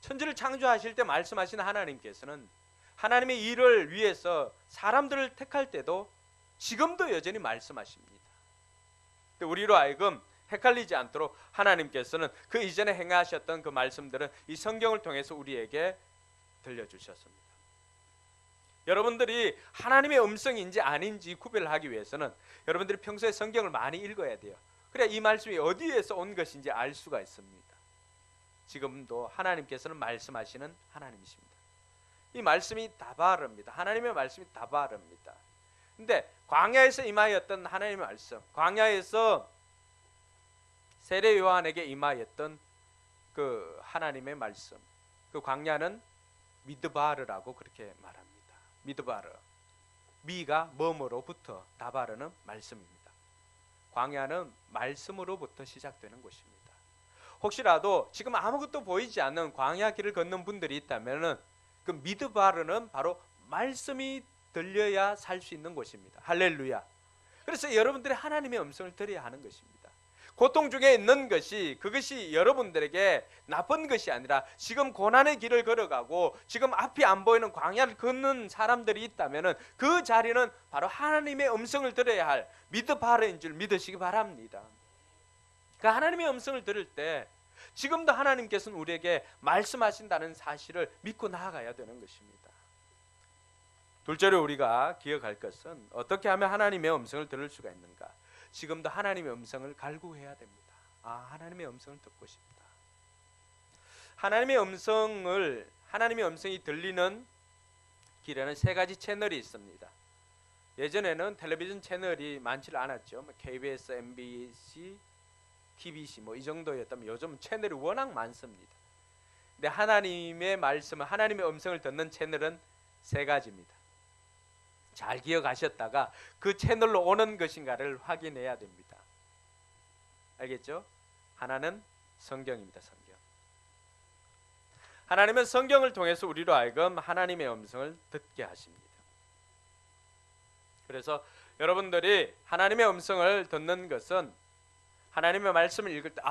천지를 창조하실 때 말씀하시는 하나님께서는 하나님의 일을 위해서 사람들을 택할 때도 지금도 여전히 말씀하십니다. 우리로 하여금 헷갈리지 않도록 하나님께서는 그 이전에 행하셨던 그 말씀들은 이 성경을 통해서 우리에게 들려주셨습니다. 여러분들이 하나님의 음성인지 아닌지 구별하기 위해서는 여러분들이 평소에 성경을 많이 읽어야 돼요. 그래야 이 말씀이 어디에서 온 것인지 알 수가 있습니다. 지금도 하나님께서는 말씀하시는 하나님이십니다. 이 말씀이 다바르입니다. 하나님의 말씀이 다바르입니다. 근데 광야에서 임하였던 하나님의 말씀, 광야에서 세례 요한에게 임하였던 그 하나님의 말씀, 그 광야는 미드바르라고 그렇게 말합니다. 미드바르, 미가 뭐뭐로부터, 다바르는 말씀입니다. 광야는 말씀으로부터 시작되는 곳입니다. 혹시라도 지금 아무것도 보이지 않는 광야 길을 걷는 분들이 있다면은 그 미드바르는 바로 말씀이 들려야 살 수 있는 곳입니다. 할렐루야. 그래서 여러분들이 하나님의 음성을 들어야 하는 것입니다. 고통 중에 있는 것이 그것이 여러분들에게 나쁜 것이 아니라 지금 고난의 길을 걸어가고 지금 앞이 안 보이는 광야를 걷는 사람들이 있다면은 그 자리는 바로 하나님의 음성을 들어야 할 미드바르인 줄 믿으시기 바랍니다. 그 하나님의 음성을 들을 때 지금도 하나님께서는 우리에게 말씀하신다는 사실을 믿고 나아가야 되는 것입니다. 둘째로 우리가 기억할 것은 어떻게 하면 하나님의 음성을 들을 수가 있는가? 지금도 하나님의 음성을 갈구해야 됩니다. 하나님의 음성을 듣고 싶다. 하나님의 음성이 들리는 길에는 세 가지 채널이 있습니다. 예전에는 텔레비전 채널이 많지 않았죠. KBS, MBC, TBC 이 정도였다면 요즘 채널이 워낙 많습니다. 근데 하나님의 말씀을, 하나님의 음성을 듣는 채널은 세 가지입니다. 잘 기억하셨다가 그 채널로 오는 것인가를 확인해야 됩니다. 알겠죠? 하나는 성경입니다. 성경. 하나님은 성경을 통해서 우리로 하여금 하나님의 음성을 듣게 하십니다. 그래서 여러분들이 하나님의 음성을 듣는 것은 하나님의 말씀을 읽을 때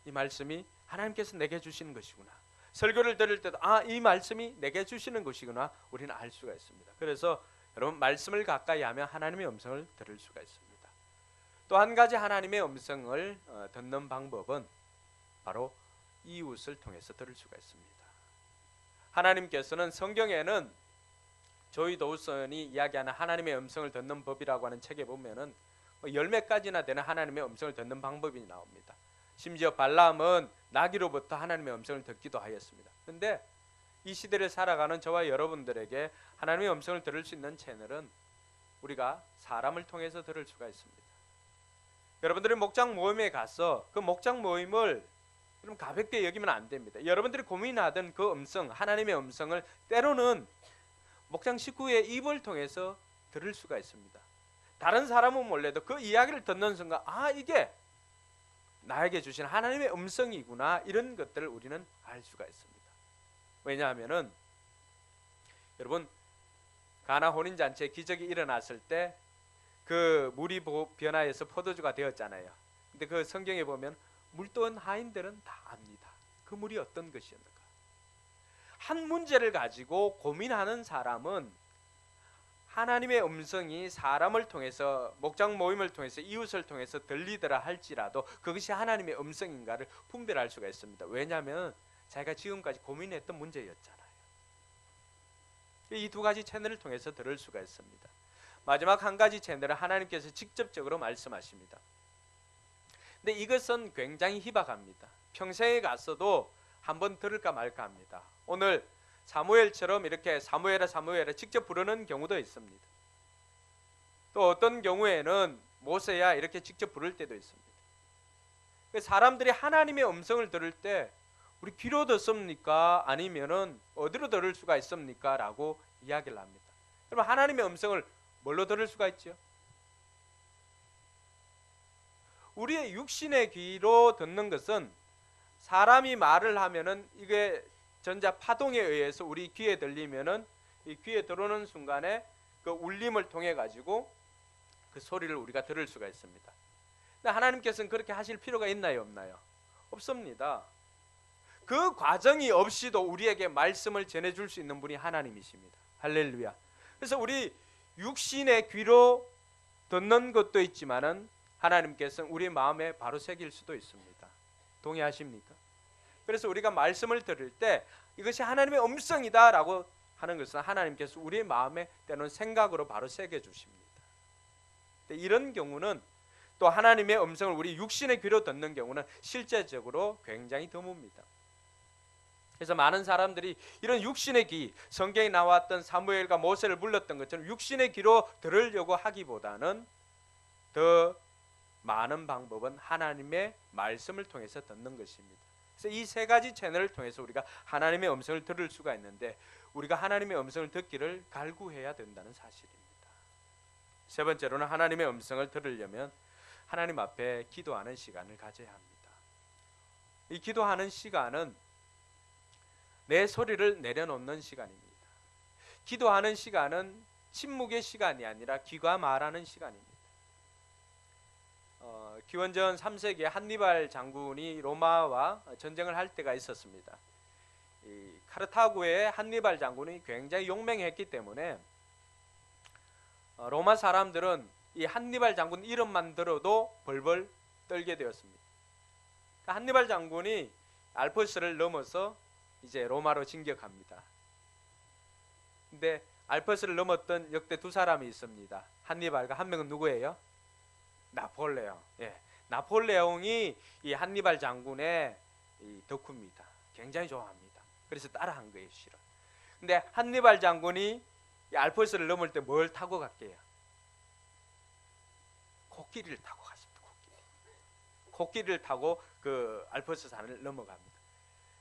이 말씀이 하나님께서 내게 주시는 것이구나. 설교를 들을 때도 이 말씀이 내게 주시는 것이구나 우리는 알 수가 있습니다. 그래서 여러분 말씀을 가까이 하면 하나님의 음성을 들을 수가 있습니다. 또 한 가지 하나님의 음성을 듣는 방법은 바로 이웃을 통해서 들을 수가 있습니다. 하나님께서는 성경에는 조이 도우슨이 이야기하는 하나님의 음성을 듣는 법이라고 하는 책에 보면은 10몇 가지나 되는 하나님의 음성을 듣는 방법이 나옵니다. 심지어 발람은 나귀로부터 하나님의 음성을 듣기도 하였습니다. 그런데 이 시대를 살아가는 저와 여러분들에게 하나님의 음성을 들을 수 있는 채널은 우리가 사람을 통해서 들을 수가 있습니다. 여러분들이 목장 모임에 가서 그 목장 모임을 좀 가볍게 여기면 안 됩니다. 여러분들이 고민하던 그 음성, 하나님의 음성을 때로는 목장 식구의 입을 통해서 들을 수가 있습니다. 다른 사람은 몰라도 그 이야기를 듣는 순간 이게 나에게 주신 하나님의 음성이구나, 이런 것들을 우리는 알 수가 있습니다. 왜냐하면은 여러분 가나 혼인잔치에 기적이 일어났을 때 그 물이 변화해서 포도주가 되었잖아요. 근데 그 성경에 보면 물도원 하인들은 다 압니다. 그 물이 어떤 것이었는가. 한 문제를 가지고 고민하는 사람은 하나님의 음성이 사람을 통해서, 목장 모임을 통해서, 이웃을 통해서 들리더라 할지라도 그것이 하나님의 음성인가를 분별할 수가 있습니다. 왜냐하면 자기가 지금까지 고민했던 문제였잖아요. 이 두 가지 채널을 통해서 들을 수가 있습니다. 마지막 한 가지 채널은 하나님께서 직접적으로 말씀하십니다. 근데 이것은 굉장히 희박합니다. 평생에 갔어도 한번 들을까 말까 합니다. 오늘 사무엘처럼 이렇게 사무엘아 사무엘아 직접 부르는 경우도 있습니다. 또 어떤 경우에는 모세야 이렇게 직접 부를 때도 있습니다. 사람들이 하나님의 음성을 들을 때 우리 귀로 듣습니까? 아니면은 어디로 들을 수가 있습니까? 라고 이야기를 합니다. 그럼 하나님의 음성을 뭘로 들을 수가 있죠? 우리의 육신의 귀로 듣는 것은 사람이 말을 하면은 이게 전자 파동에 의해서 우리 귀에 들리면은 이 귀에 들어오는 순간에 그 울림을 통해 가지고 그 소리를 우리가 들을 수가 있습니다. 근데 하나님께서는 그렇게 하실 필요가 있나요, 없나요? 없습니다. 그 과정이 없이도 우리에게 말씀을 전해줄 수 있는 분이 하나님이십니다. 할렐루야. 그래서 우리 육신의 귀로 듣는 것도 있지만은 하나님께서는 우리 마음에 바로 새길 수도 있습니다. 동의하십니까? 그래서 우리가 말씀을 들을 때 이것이 하나님의 음성이다라고 하는 것은 하나님께서 우리 마음에 때로는 생각으로 바로 새겨 주십니다. 이런 경우는 또 하나님의 음성을 우리 육신의 귀로 듣는 경우는 실제적으로 굉장히 드뭅니다. 그래서 많은 사람들이 이런 육신의 귀, 성경에 나왔던 사무엘과 모세를 불렀던 것처럼 육신의 귀로 들으려고 하기보다는 더 많은 방법은 하나님의 말씀을 통해서 듣는 것입니다. 그래서 이 세 가지 채널을 통해서 우리가 하나님의 음성을 들을 수가 있는데 우리가 하나님의 음성을 듣기를 갈구해야 된다는 사실입니다. 세 번째로는 하나님의 음성을 들으려면 하나님 앞에 기도하는 시간을 가져야 합니다. 이 기도하는 시간은 내 소리를 내려놓는 시간입니다. 기도하는 시간은 침묵의 시간이 아니라 귀가 말하는 시간입니다. 기원전 3세기에 한니발 장군이 로마와 전쟁을 할 때가 있었습니다. 이 카르타고의 한니발 장군이 굉장히 용맹했기 때문에 로마 사람들은 이 한니발 장군 이름만 들어도 벌벌 떨게 되었습니다. 한니발 장군이 알프스를 넘어서 이제 로마로 진격합니다. 근데 알프스를 넘었던 역대 두 사람이 있습니다. 한니발과 한 명은 누구예요? 나폴레옹. 예, 나폴레옹이 이 한니발 장군의 이 덕후입니다. 굉장히 좋아합니다. 그래서 따라한 거예요, 실은. 근데 한니발 장군이 이 알프스를 넘을 때 뭘 타고 갈게요? 코끼리를 타고 갔습니다. 코끼리를 타고 그 알프스 산을 넘어갑니다.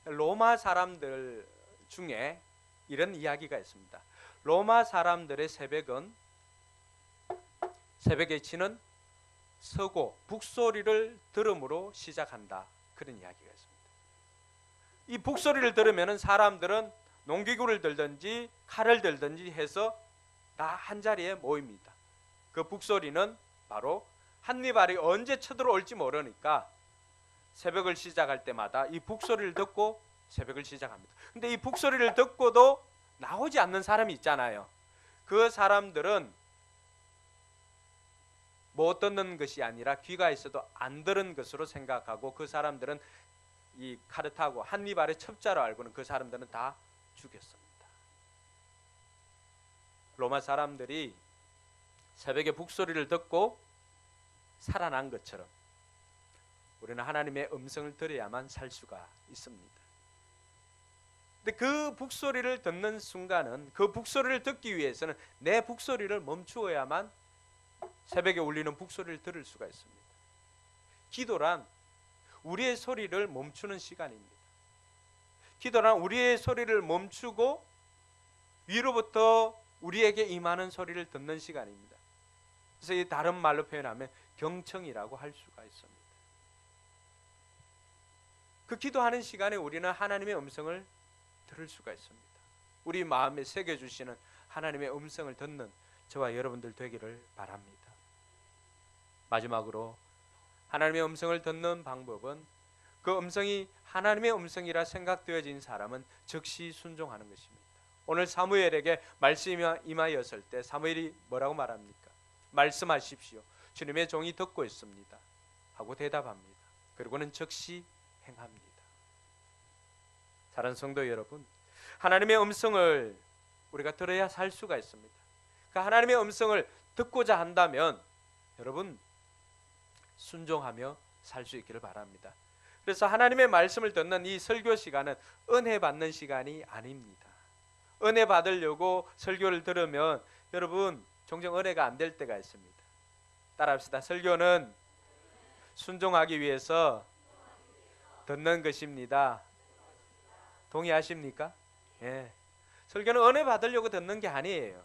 로마 사람들 중에 이런 이야기가 있습니다. 로마 사람들의 새벽에 치는 서고 북소리를 들음으로 시작한다. 그런 이야기가 있습니다. 이 북소리를 들으면 사람들은 농기구를 들든지 칼을 들든지 해서 다 한자리에 모입니다. 그 북소리는 바로 한니발이 언제 쳐들어올지 모르니까 새벽을 시작할 때마다 이 북소리를 듣고 새벽을 시작합니다. 근데 이 북소리를 듣고도 나오지 않는 사람이 있잖아요. 그 사람들은 못 듣는 것이 아니라 귀가 있어도 안 들은 것으로 생각하고 그 사람들은 이 카르타고 한니발의 첩자로 알고는 그 사람들은 다 죽였습니다. 로마 사람들이 새벽에 북소리를 듣고 살아난 것처럼 우리는 하나님의 음성을 들어야만 살 수가 있습니다. 근데 그 북소리를 듣는 순간은 그 북소리를 듣기 위해서는 내 북소리를 멈추어야만 새벽에 울리는 북소리를 들을 수가 있습니다. 기도란 우리의 소리를 멈추는 시간입니다. 기도란 우리의 소리를 멈추고 위로부터 우리에게 임하는 소리를 듣는 시간입니다. 그래서 이 다른 말로 표현하면 경청이라고 할 수가 있습니다. 그 기도하는 시간에 우리는 하나님의 음성을 들을 수가 있습니다. 우리 마음에 새겨주시는 하나님의 음성을 듣는 저와 여러분들 되기를 바랍니다. 마지막으로 하나님의 음성을 듣는 방법은 그 음성이 하나님의 음성이라 생각되어진 사람은 즉시 순종하는 것입니다. 오늘 사무엘에게 말씀이 임하였을 때 사무엘이 뭐라고 말합니까? 말씀하십시오. 주님의 종이 듣고 있습니다. 하고 대답합니다. 그리고는 즉시 행합니다. 사랑하는 성도 여러분, 하나님의 음성을 우리가 들어야 살 수가 있습니다. 그 하나님의 음성을 듣고자 한다면 여러분 순종하며 살 수 있기를 바랍니다. 그래서 하나님의 말씀을 듣는 이 설교 시간은 은혜 받는 시간이 아닙니다. 은혜 받으려고 설교를 들으면 여러분 종종 은혜가 안 될 때가 있습니다. 따라합시다. 설교는 순종하기 위해서 듣는 것입니다. 동의하십니까? 예. 설교는 은혜 받으려고 듣는 게 아니에요.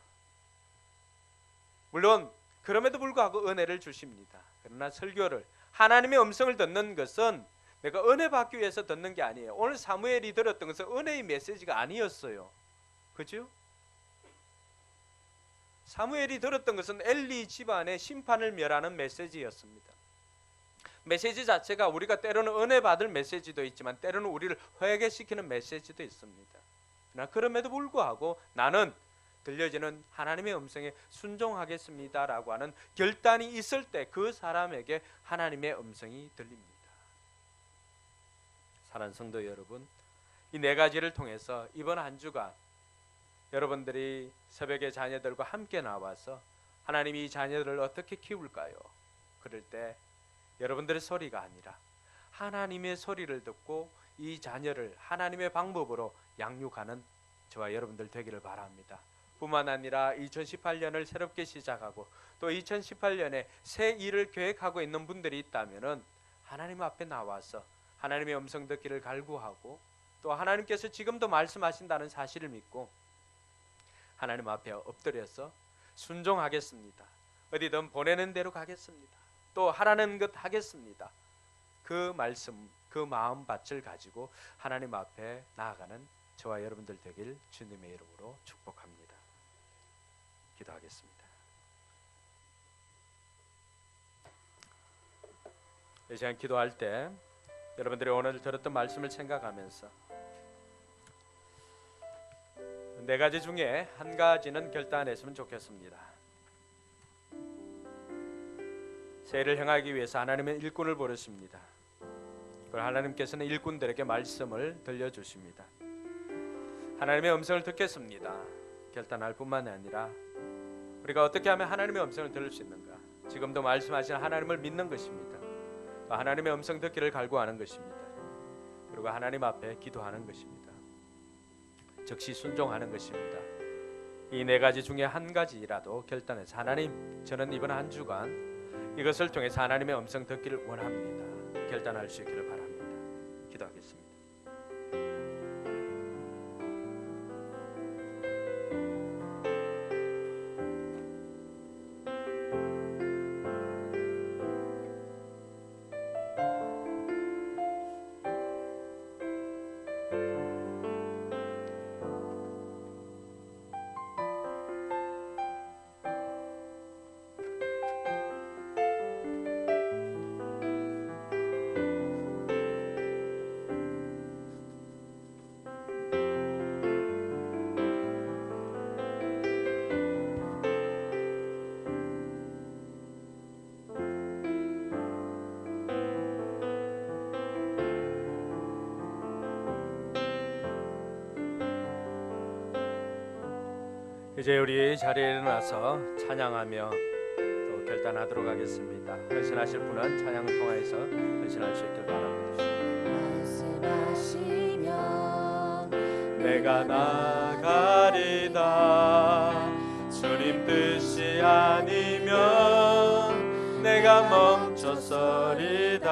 물론 그럼에도 불구하고 은혜를 주십니다. 그러나 설교를, 하나님의 음성을 듣는 것은 내가 은혜 받기 위해서 듣는 게 아니에요. 오늘 사무엘이 들었던 것은 은혜의 메시지가 아니었어요. 그죠? 사무엘이 들었던 것은 엘리 집안의 심판을 멸하는 메시지였습니다. 메시지 자체가 우리가 때로는 은혜 받을 메시지도 있지만 때로는 우리를 회개시키는 메시지도 있습니다. 그러나 그럼에도 불구하고 나는 들려지는 하나님의 음성에 순종하겠습니다라고 하는 결단이 있을 때 그 사람에게 하나님의 음성이 들립니다. 사랑하는 성도 여러분, 이 네 가지를 통해서 이번 한 주간 여러분들이 새벽에 자녀들과 함께 나와서 하나님이 이 자녀들을 어떻게 키울까요? 그럴 때 여러분들의 소리가 아니라 하나님의 소리를 듣고 이 자녀를 하나님의 방법으로 양육하는 저와 여러분들 되기를 바랍니다. 뿐만 아니라 2018년을 새롭게 시작하고 또 2018년에 새 일을 계획하고 있는 분들이 있다면은 하나님 앞에 나와서 하나님의 음성 듣기를 갈구하고 또 하나님께서 지금도 말씀하신다는 사실을 믿고 하나님 앞에 엎드려서 순종하겠습니다. 어디든 보내는 대로 가겠습니다. 또 하라는 것 하겠습니다. 그 말씀, 그 마음밭을 가지고 하나님 앞에 나아가는 저와 여러분들 되길 주님의 이름으로 축복합니다. 기도하겠습니다. 이 시간 기도할 때 여러분들이 오늘 들었던 말씀을 생각하면서 네 가지 중에 한 가지는 결단했으면 좋겠습니다. 새해를 향하기 위해서 하나님은 일꾼을 부르십니다. 그걸 하나님께서는 일꾼들에게 말씀을 들려주십니다. 하나님의 음성을 듣겠습니다. 결단할 뿐만 아니라 우리가 어떻게 하면 하나님의 음성을 들을 수 있는가? 지금도 말씀하신 하나님을 믿는 것입니다. 하나님의 음성 듣기를 갈구하는 것입니다. 그리고 하나님 앞에 기도하는 것입니다. 즉시 순종하는 것입니다. 이 네 가지 중에 한 가지라도 결단해서 하나님, 저는 이번 한 주간 이것을 통해서 하나님의 음성 듣기를 원합니다. 결단할 수 있기를 바랍니다. 기도하겠습니다. 이제 우리 자리에 일어나서 찬양하며 또 결단하도록 하겠습니다. 헌신하실 분은 찬양을 통해서 헌신할 수 있길 바랍니다. 말씀하시면 내가 나가리다. 주님 뜻이 아니면 내가 멈춰서리다.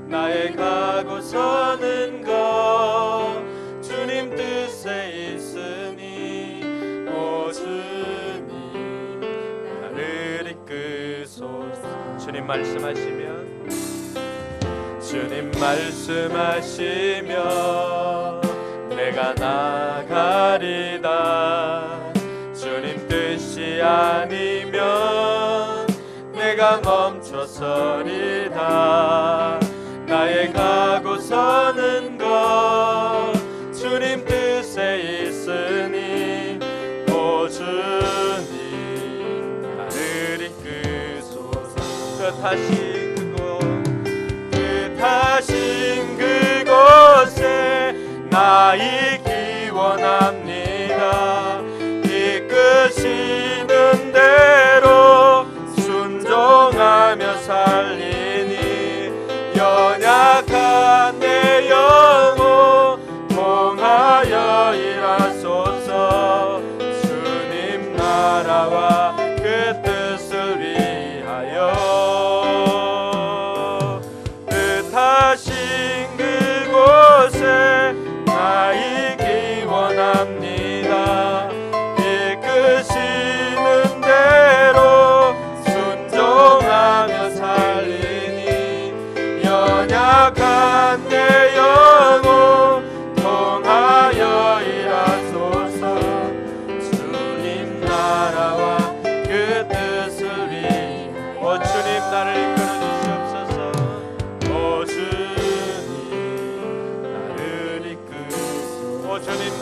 나의 가고 서는 것 주님 뜻에 있으니 오 주님 나를 이끄소서. 주님 말씀하시면 내가 나가리다. 주님 뜻이 아니면 내가 멈춰서리다. 나의 가고 서는 것 주님 뜻에 있으니 오 주님 나를 이끄소서. 뜻하신 그곳에 나 있기 원합니다. 이끄시는 대로 순종하며 살리니 연약한 내 영혼 통하여 일하소서. 주님 나라와 그 뜻을 위하여 뜻하신 그곳에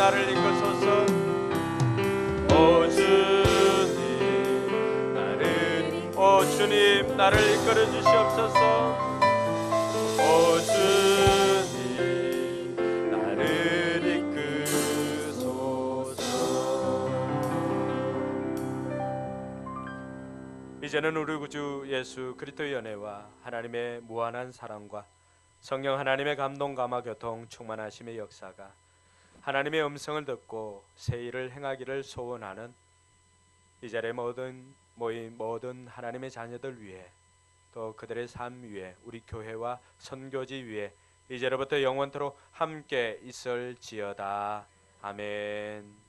나를 이끌소서. 오 주님 나를 이끌어 주시옵소서. 오 주님 나를 이끌소서. 이제는 우리 구주 예수 그리스도의 연애와 하나님의 무한한 사랑과 성령 하나님의 감동 감화 교통 충만하심의 역사가 하나님의 음성을 듣고 새 일을 행하기를 소원하는 이 자리의 모든 하나님의 자녀들 위해 또 그들의 삶 위에 우리 교회와 선교지 위에 이제로부터 영원토록 함께 있을지어다. 아멘.